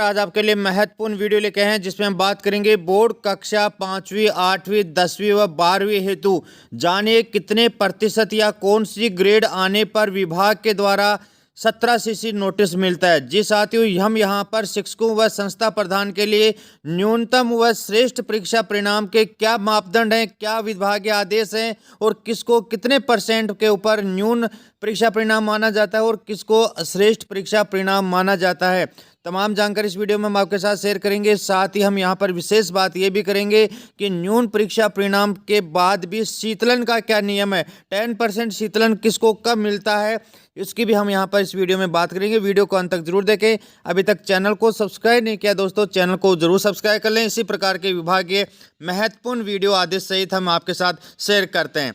आज आपके लिए महत्वपूर्ण वीडियो लेके हैं जिसमें हम बात करेंगे बोर्ड कक्षा 5वीं 8वीं 10वीं व 12वीं हेतु जानिए कितने प्रतिशत या कौन सी ग्रेड आने पर विभाग के द्वारा 17 सीसी नोटिस मिलता है। जी साथियों, हम यहां पर शिक्षकों व संस्था प्रधान के लिए न्यूनतम व श्रेष्ठ परीक्षा परिणाम के क्या मापदंड हैं, क्या विभागीय आदेश हैं और किसको कितने % के ऊपर न्यून परीक्षा परिणाम माना जाता है और किसको श्रेष्ठ परीक्षा परिणाम माना जाता है, तमाम जानकारी इस वीडियो में हम आपके साथ शेयर करेंगे। साथ ही हम यहां पर विशेष बात यह भी करेंगे कि न्यून परीक्षा परिणाम के बाद भी शीतलन का क्या नियम है, 10% शीतलन किसको कब मिलता है, इसकी भी हम यहां पर इस वीडियो में बात करेंगे। वीडियो को अंत तक जरूर देखें। अभी तक चैनल को सब्सक्राइब नहीं किया दोस्तों, चैनल को जरूर सब्सक्राइब कर लें। इसी प्रकार के विभागीय महत्वपूर्ण वीडियो आदेश सहित हम आपके साथ शेयर करते हैं।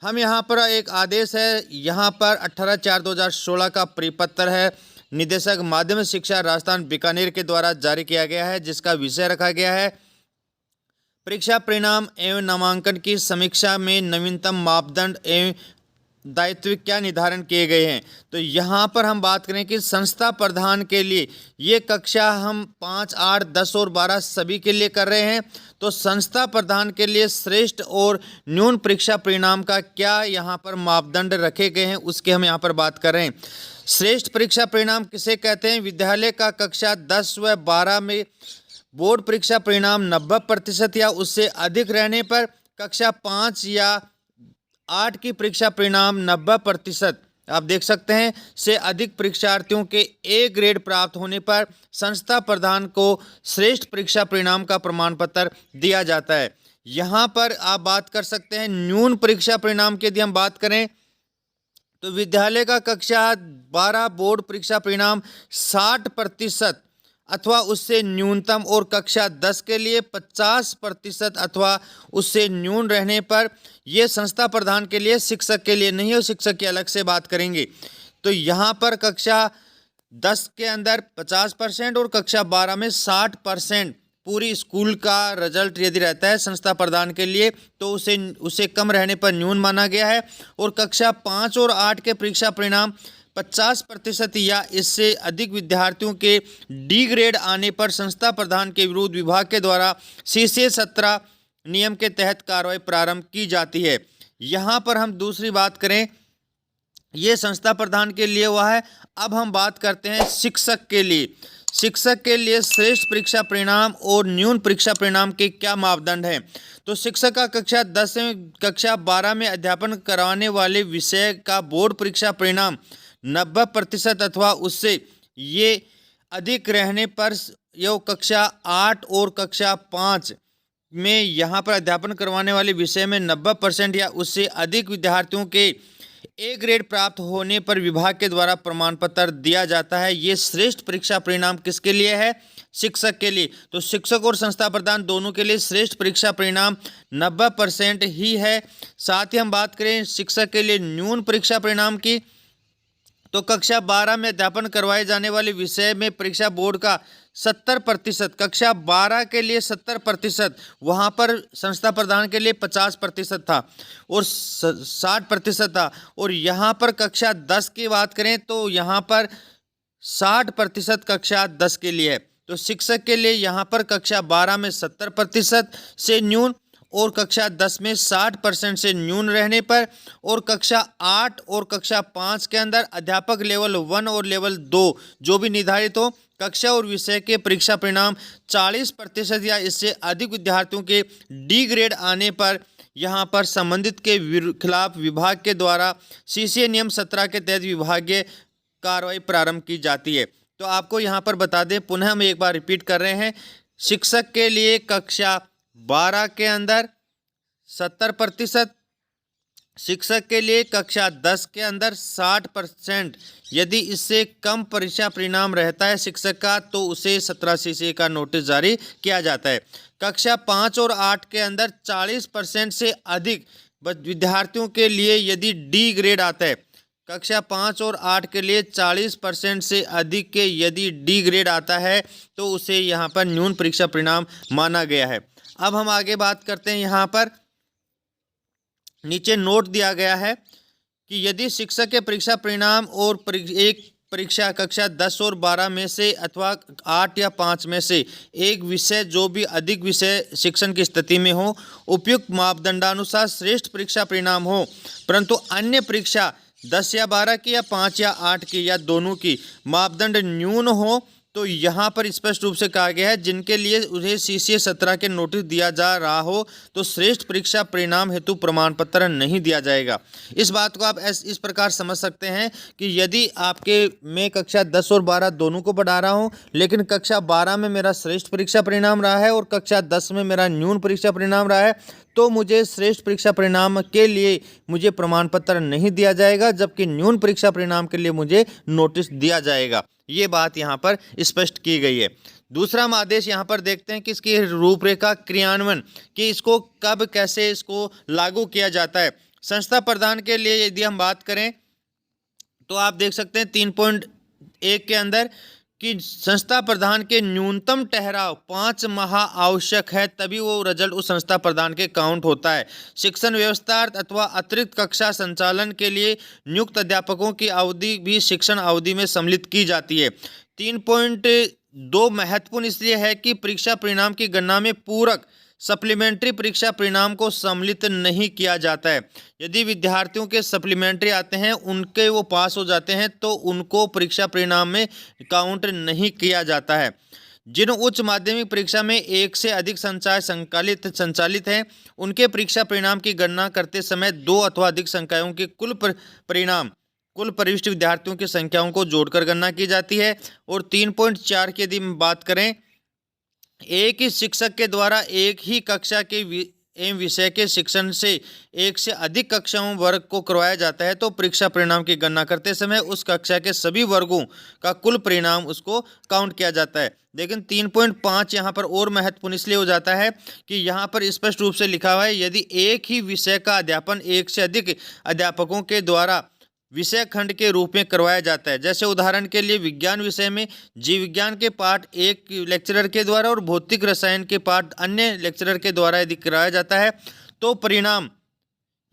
हम यहाँ पर एक आदेश है, यहाँ पर 18/4/2016 का परिपत्र है, निदेशक माध्यमिक शिक्षा राजस्थान बीकानेर के द्वारा जारी किया गया है, जिसका विषय रखा गया है परीक्षा परिणाम एवं नामांकन की समीक्षा में नवीनतम मापदंड एवं दायित्व क्या निर्धारण किए गए हैं। तो यहाँ पर हम बात करें कि संस्था प्रधान के लिए ये कक्षा हम 5, 8, 10 और 12 सभी के लिए कर रहे हैं। तो संस्था प्रधान के लिए श्रेष्ठ और न्यून परीक्षा परिणाम का क्या यहाँ पर मापदंड रखे गए हैं, उसके हम यहाँ पर बात कर रहे हैं। श्रेष्ठ परीक्षा परिणाम किसे कहते हैं? विद्यालय का कक्षा 10 व 12 में बोर्ड परीक्षा परिणाम 90% या उससे अधिक रहने पर, कक्षा 5 या 8 की परीक्षा परिणाम 90% आप देख सकते हैं से अधिक परीक्षार्थियों के ए ग्रेड प्राप्त होने पर संस्था प्रधान को श्रेष्ठ परीक्षा परिणाम का प्रमाण पत्र दिया जाता है। यहाँ पर आप बात कर सकते हैं न्यून परीक्षा परिणाम की यदि हम बात करें तो विद्यालय का कक्षा 12 बोर्ड परीक्षा परिणाम 60% अथवा उससे न्यूनतम और कक्षा 10 के लिए 50% अथवा उससे न्यून रहने पर, यह संस्था प्रधान के लिए, शिक्षक के लिए नहीं, और शिक्षक की अलग से बात करेंगे। तो यहाँ पर कक्षा 10 के अंदर 50% और कक्षा 12 में 60% पूरी स्कूल का रिजल्ट यदि रहता है संस्था प्रधान के लिए तो उसे कम रहने पर न्यून माना गया है। और कक्षा 5 और 8 के परीक्षा परिणाम 50% या इससे अधिक विद्यार्थियों के डी ग्रेड आने पर संस्था प्रधान के विरुद्ध विभाग के द्वारा CC 17 नियम के तहत कार्रवाई प्रारंभ की जाती है। यहाँ पर हम दूसरी बात करें, ये संस्था प्रधान के लिए हुआ है। अब हम बात करते हैं शिक्षक के लिए। शिक्षक के लिए श्रेष्ठ परीक्षा परिणाम और न्यून परीक्षा परिणाम के क्या मापदंड हैं? तो शिक्षक का कक्षा 10 से कक्षा 12 में अध्यापन कराने वाले विषय का बोर्ड परीक्षा परिणाम 90% अथवा उससे ये अधिक रहने पर, यह कक्षा 8 और कक्षा 5 में यहाँ पर अध्यापन करवाने वाले विषय में 90% या उससे अधिक विद्यार्थियों के ए ग्रेड प्राप्त होने पर विभाग के द्वारा प्रमाण पत्र दिया जाता है। ये श्रेष्ठ परीक्षा परिणाम किसके लिए है? शिक्षक के लिए। तो शिक्षक और संस्था प्रधान दोनों के लिए श्रेष्ठ परीक्षा परिणाम 90% ही है। साथ ही हम बात करें शिक्षक के लिए न्यून परीक्षा परिणाम की, तो कक्षा 12 में अध्यापन करवाए जाने वाले विषय में परीक्षा बोर्ड का 70%, कक्षा 12 के लिए 70%, वहाँ पर संस्था प्रधान के लिए 50% था और 60% था। और यहाँ पर कक्षा 10 की बात करें तो यहाँ पर 60% कक्षा 10 के लिए है। तो शिक्षक के लिए यहाँ पर कक्षा 12 में 70% से न्यून और कक्षा 10 में 60% से न्यून रहने पर, और कक्षा 8 और कक्षा 5 के अंदर अध्यापक लेवल 1 और लेवल 2 जो भी निर्धारित हो, कक्षा और विषय के परीक्षा परिणाम 40% या इससे अधिक विद्यार्थियों के डी ग्रेड आने पर यहाँ पर संबंधित के खिलाफ विभाग के द्वारा CC नियम 17 के तहत विभागीय कार्रवाई प्रारंभ की जाती है। तो आपको यहाँ पर बता दें, पुनः हम एक बार रिपीट कर रहे हैं, शिक्षक के लिए कक्षा 12 के अंदर 70%, शिक्षक के लिए कक्षा 10 के अंदर 60%, यदि इससे कम परीक्षा परिणाम रहता है शिक्षक का तो उसे 17 CC का नोटिस जारी किया जाता है। कक्षा 5 और 8 के अंदर 40% से अधिक विद्यार्थियों के लिए यदि डी ग्रेड आता है, कक्षा 5 और 8 के लिए 40% से अधिक के यदि डी ग्रेड आता है तो उसे यहाँ पर न्यून परीक्षा परिणाम माना गया है। अब हम आगे बात करते हैं, यहाँ पर नीचे नोट दिया गया है कि यदि शिक्षक के परीक्षा परिणाम और एक परीक्षा कक्षा 10 और 12 में से अथवा 8 या 5 में से एक विषय जो भी अधिक विषय शिक्षण की स्थिति में हो, उपयुक्त मापदंडानुसार श्रेष्ठ परीक्षा परिणाम हो, परंतु अन्य परीक्षा 10 या 12 की या 5 या 8 की या दोनों की मापदंड न्यून हो, तो यहाँ पर स्पष्ट रूप से कहा गया है जिनके लिए उन्हें CCA 17 के नोटिस दिया जा रहा हो तो श्रेष्ठ परीक्षा परिणाम हेतु प्रमाण पत्र नहीं दिया जाएगा। इस बात को आप इस प्रकार समझ सकते हैं कि यदि मैं कक्षा 10 और 12 दोनों को पढ़ा रहा हूँ, लेकिन कक्षा 12 में मेरा श्रेष्ठ परीक्षा परिणाम रहा है और कक्षा 10 में मेरा न्यून परीक्षा परिणाम रहा है, तो मुझे श्रेष्ठ परीक्षा परिणाम के लिए मुझे प्रमाण पत्र नहीं दिया जाएगा, जबकि न्यून परीक्षा परिणाम के लिए मुझे नोटिस दिया जाएगा। ये बात यहाँ पर स्पष्ट की गई है। दूसरा हम आदेश यहाँ पर देखते हैं कि इसकी रूपरेखा क्रियान्वयन कि इसको कब कैसे इसको लागू किया जाता है। संस्था प्रदान के लिए यदि हम बात करें तो आप देख सकते हैं 3.1 के अंदर कि संस्था प्रधान के न्यूनतम ठहराव 5 माह आवश्यक है, तभी वो रिजल्ट उस संस्था प्रधान के काउंट होता है। शिक्षण व्यवस्था अथवा अतिरिक्त कक्षा संचालन के लिए नियुक्त अध्यापकों की अवधि भी शिक्षण अवधि में सम्मिलित की जाती है। 3.2 महत्वपूर्ण इसलिए है कि परीक्षा परिणाम की गणना में पूरक सप्लीमेंट्री परीक्षा परिणाम को सम्मिलित नहीं किया जाता है। यदि विद्यार्थियों के सप्लीमेंट्री आते हैं, उनके वो पास हो जाते हैं, तो उनको परीक्षा परिणाम में काउंट नहीं किया जाता है। जिन उच्च माध्यमिक परीक्षा में एक से अधिक संकाय संचालित हैं, उनके परीक्षा परिणाम की गणना करते समय 2 अथवा अधिक संकायों के कुल प्रविष्ट विद्यार्थियों की संख्याओं को जोड़कर गणना की जाती है। और 3.4 की यदि बात करें, एक ही शिक्षक के द्वारा एक ही कक्षा के एवं विषय के शिक्षण से एक से अधिक कक्षाओं वर्ग को करवाया जाता है, तो परीक्षा परिणाम की गणना करते समय उस कक्षा के सभी वर्गों का कुल परिणाम उसको काउंट किया जाता है। लेकिन 3.5 यहाँ पर और महत्वपूर्ण इसलिए हो जाता है कि यहाँ पर स्पष्ट रूप से लिखा हुआ है, यदि एक ही विषय का अध्यापन एक से अधिक अध्यापकों के द्वारा विषय खंड के रूप में करवाया जाता है। जैसे उदाहरण के लिए विज्ञान विषय में जीव विज्ञान के पाठ एक लेक्चरर के द्वारा और भौतिक रसायन के पाठ अन्य लेक्चरर के द्वारा यदि कराया जाता है, तो परिणाम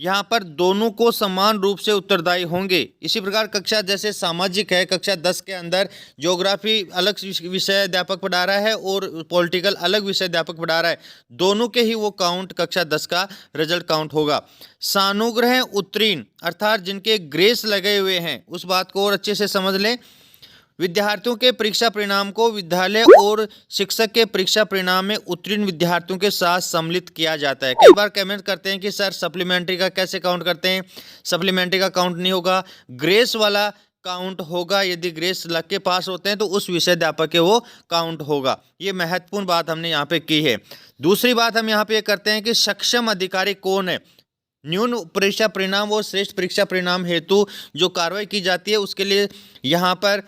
यहाँ पर दोनों को समान रूप से उत्तरदायी होंगे। इसी प्रकार कक्षा जैसे सामाजिक है, कक्षा 10 के अंदर ज्योग्राफी अलग विषय अध्यापक पढ़ा रहा है और पॉलिटिकल अलग विषय अध्यापक पढ़ा रहा है, दोनों के ही वो काउंट कक्षा 10 का रिजल्ट काउंट होगा। सानुग्रह उत्तीर्ण अर्थात जिनके ग्रेस लगे हुए हैं, उस बात को और अच्छे से समझ लें। विद्यार्थियों के परीक्षा परिणाम को विद्यालय और शिक्षक के परीक्षा परिणाम में उत्तीर्ण विद्यार्थियों के साथ सम्मिलित किया जाता है। कई बार कमेंट करते हैं कि सर सप्लीमेंट्री का कैसे काउंट करते हैं। सप्लीमेंट्री का काउंट नहीं होगा, ग्रेस वाला काउंट होगा। यदि ग्रेस लग के पास होते हैं तो उस विषय अध्यापक के वो काउंट होगा। ये महत्वपूर्ण बात हमने यहाँ पे की है। दूसरी बात हम यहाँ पे करते हैं कि सक्षम अधिकारी कौन है। न्यून परीक्षा परिणाम और श्रेष्ठ परीक्षा परिणाम हेतु जो कार्रवाई की जाती है, उसके लिए यहाँ पर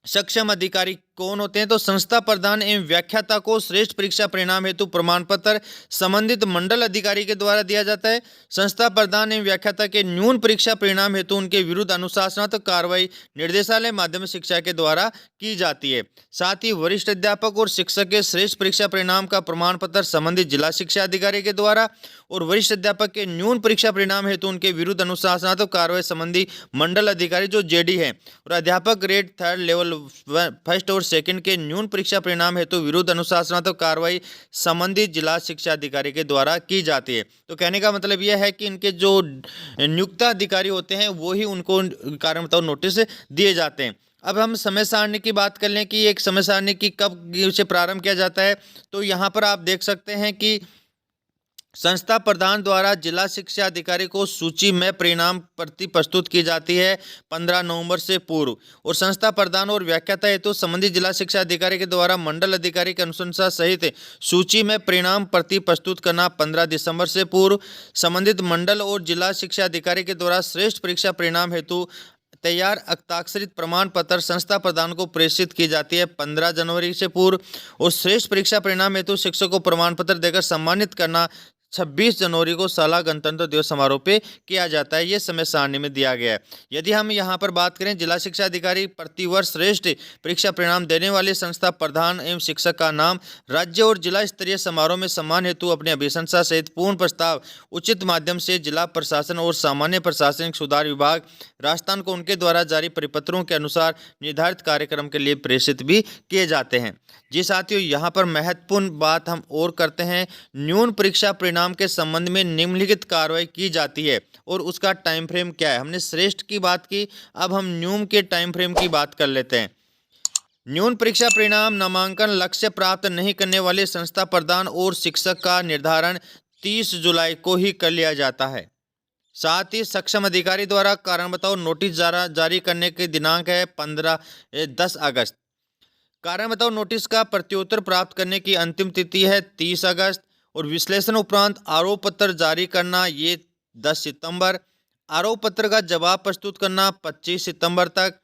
सक्षम अधिकारी कौन होते हैं, तो संस्था प्रधान एवं व्याख्याता को श्रेष्ठ परीक्षा परिणाम हेतु प्रमाण पत्र संबंधित मंडल अधिकारी के द्वारा दिया जाता है। संस्था प्रधान एवं व्याख्याता के न्यून परीक्षा परिणाम हेतु उनके विरुद्ध अनुशासनात्मक कार्रवाई निर्देशालय माध्यमिक शिक्षा के द्वारा की जाती है। साथ ही वरिष्ठ अध्यापक और शिक्षक के श्रेष्ठ परीक्षा परिणाम का प्रमाण पत्र संबंधित जिला शिक्षा अधिकारी के द्वारा और वरिष्ठ अध्यापक के न्यून परीक्षा परिणाम हेतु उनके विरुद्ध अनुशासनात्मक कार्रवाई संबंधी मंडल अधिकारी जो JD है और अध्यापक ग्रेड 3 लेवल 1 और 2 के न्यून परीक्षा परिणाम हेतु विरुद्ध अनुशासनात्मक कार्रवाई संबंधित जिला शिक्षा अधिकारी के द्वारा की जाती है। तो कहने का मतलब यह है कि इनके जो नियुक्त अधिकारी होते हैं वो ही उनको कारण बताओ नोटिस दिए जाते हैं। अब हम समय सारणी की बात कर लें कि एक समय सारणी की कब से प्रारंभ किया जाता है, तो यहाँ पर आप देख सकते हैं कि संस्था प्रधान द्वारा जिला शिक्षा अधिकारी को सूची में परिणाम प्रति प्रस्तुत की जाती है 15 नवंबर से पूर्व, और संस्था प्रधान और व्याख्याता हेतु संबंधित जिला शिक्षा अधिकारी के द्वारा मंडल अधिकारी के अनुशंसा सहित सूची में परिणाम प्रति प्रस्तुत करना 15 दिसंबर से पूर्व। संबंधित मंडल और जिला शिक्षा अधिकारी के द्वारा श्रेष्ठ परीक्षा परिणाम हेतु तैयार हस्ताक्षरित प्रमाण पत्र संस्था प्रधान को प्रेषित की जाती है 15 जनवरी से पूर्व, और श्रेष्ठ परीक्षा परिणाम हेतु शिक्षक को प्रमाण पत्र देकर सम्मानित करना 26 जनवरी को साला गणतंत्र दिवस समारोह पे किया जाता है। ये समय सारणी में दिया गया है। यदि हम यहाँ पर बात करें, जिला शिक्षा अधिकारी प्रतिवर्ष श्रेष्ठ परीक्षा परिणाम देने वाले संस्था प्रधान एवं शिक्षक का नाम, राज्य और जिला स्तरीय समारोह में सम्मान हेतु अपनी अभिशंसा सहित पूर्ण प्रस्ताव उचित माध्यम से जिला प्रशासन और सामान्य प्रशासनिक सुधार विभाग राजस्थान को उनके द्वारा जारी परिपत्रों के अनुसार निर्धारित कार्यक्रम के लिए प्रेषित भी किए जाते हैं। जी साथियों, यहाँ पर महत्वपूर्ण बात हम और करते हैं। न्यून परीक्षा परिणाम के संबंध में निम्नलिखित कार्रवाई की जाती है और उसका टाइम फ्रेम क्या है। हमने श्रेष्ठ की बात की, अब हम न्यून के टाइम फ्रेम की बात कर लेते हैं। न्यून परीक्षा परिणाम नामांकन लक्ष्य प्राप्त नहीं करने वाले संस्था प्रधान और शिक्षक का निर्धारण 30 जुलाई को ही कर लिया जाता है। साथ ही सक्षम अधिकारी द्वारा कारण बताओ नोटिस जारी करने की दिनांक है 10 अगस्त। कारण बताओ नोटिस का प्रत्युत्तर प्राप्त करने की अंतिम तिथि है 30 अगस्त और विश्लेषण उपरांत आरोप पत्र जारी करना ये 10 सितंबर। आरोप पत्र का जवाब प्रस्तुत करना 25 सितंबर तक।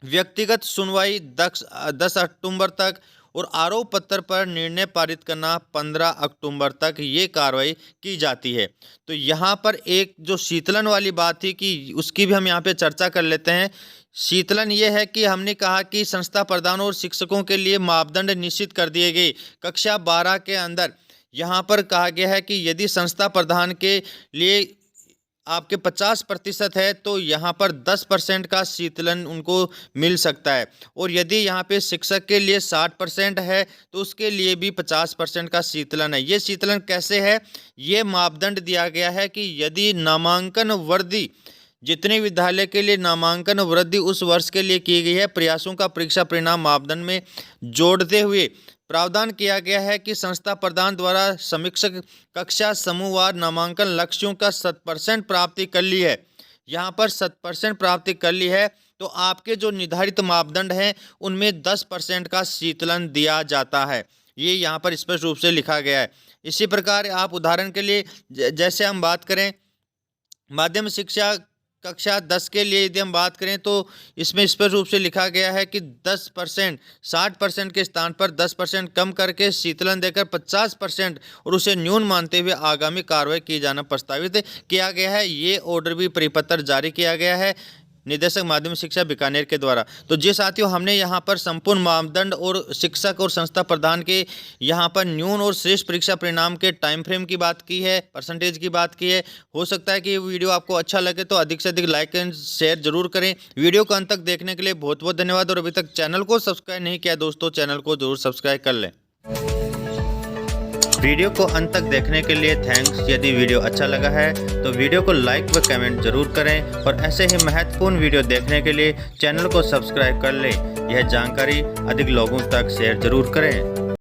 व्यक्तिगत सुनवाई 10 अक्टूबर तक और आरोप पत्र पर निर्णय पारित करना 15 अक्टूबर तक ये कार्रवाई की जाती है। तो यहाँ पर एक जो शीतलन वाली बात थी कि उसकी भी हम यहाँ पे चर्चा कर लेते हैं। शीतलन ये है कि हमने कहा कि संस्था प्रधान और शिक्षकों के लिए मापदंड निश्चित कर दिए गए। कक्षा 12 के अंदर यहाँ पर कहा गया है कि यदि संस्था प्रधान के लिए आपके 50% है तो यहाँ पर 10% का शीतलन उनको मिल सकता है, और यदि यहाँ पे शिक्षक के लिए 60% है तो उसके लिए भी 50% का शीतलन है। ये शीतलन कैसे है? ये मापदंड दिया गया है कि यदि नामांकन वृद्धि, जितने विद्यालय के लिए नामांकन वृद्धि उस वर्ष के लिए की गई है, प्रयासों का परीक्षा परिणाम मापदंड में जोड़ते हुए प्रावधान किया गया है कि संस्था प्रधान द्वारा समीक्षक कक्षा समूहवार नामांकन लक्ष्यों का 100% प्राप्ति कर ली है। यहाँ पर 100% प्राप्ति कर ली है तो आपके जो निर्धारित मापदंड हैं उनमें 10% का शीतलन दिया जाता है। ये यहाँ पर स्पष्ट रूप से लिखा गया है। इसी प्रकार आप उदाहरण के लिए जैसे हम बात करें माध्यमिक शिक्षा कक्षा 10 के लिए यदि हम बात करें तो इसमें स्पष्ट रूप से लिखा गया है कि 10% 60% के स्थान पर 10% कम करके शीतलन देकर 50% और उसे न्यून मानते हुए आगामी कार्रवाई किए जाना प्रस्तावित किया गया है। ये ऑर्डर भी परिपत्र जारी किया गया है निदेशक माध्यमिक शिक्षा बीकानेर के द्वारा। तो जी साथियों, हमने यहाँ पर संपूर्ण मापदंड और शिक्षक और संस्था प्रधान के यहाँ पर न्यून और श्रेष्ठ परीक्षा परिणाम के टाइम फ्रेम की बात की है, परसेंटेज की बात की है। हो सकता है कि ये वीडियो आपको अच्छा लगे तो अधिक से अधिक लाइक एंड शेयर जरूर करें। वीडियो को अंत तक देखने के लिए बहुत बहुत धन्यवाद, और अभी तक चैनल को सब्सक्राइब नहीं किया दोस्तों, चैनल को जरूर सब्सक्राइब कर लें। वीडियो को अंत तक देखने के लिए थैंक्स। यदि वीडियो अच्छा लगा है तो वीडियो को लाइक व कमेंट जरूर करें, और ऐसे ही महत्वपूर्ण वीडियो देखने के लिए चैनल को सब्सक्राइब कर लें। यह जानकारी अधिक लोगों तक शेयर जरूर करें।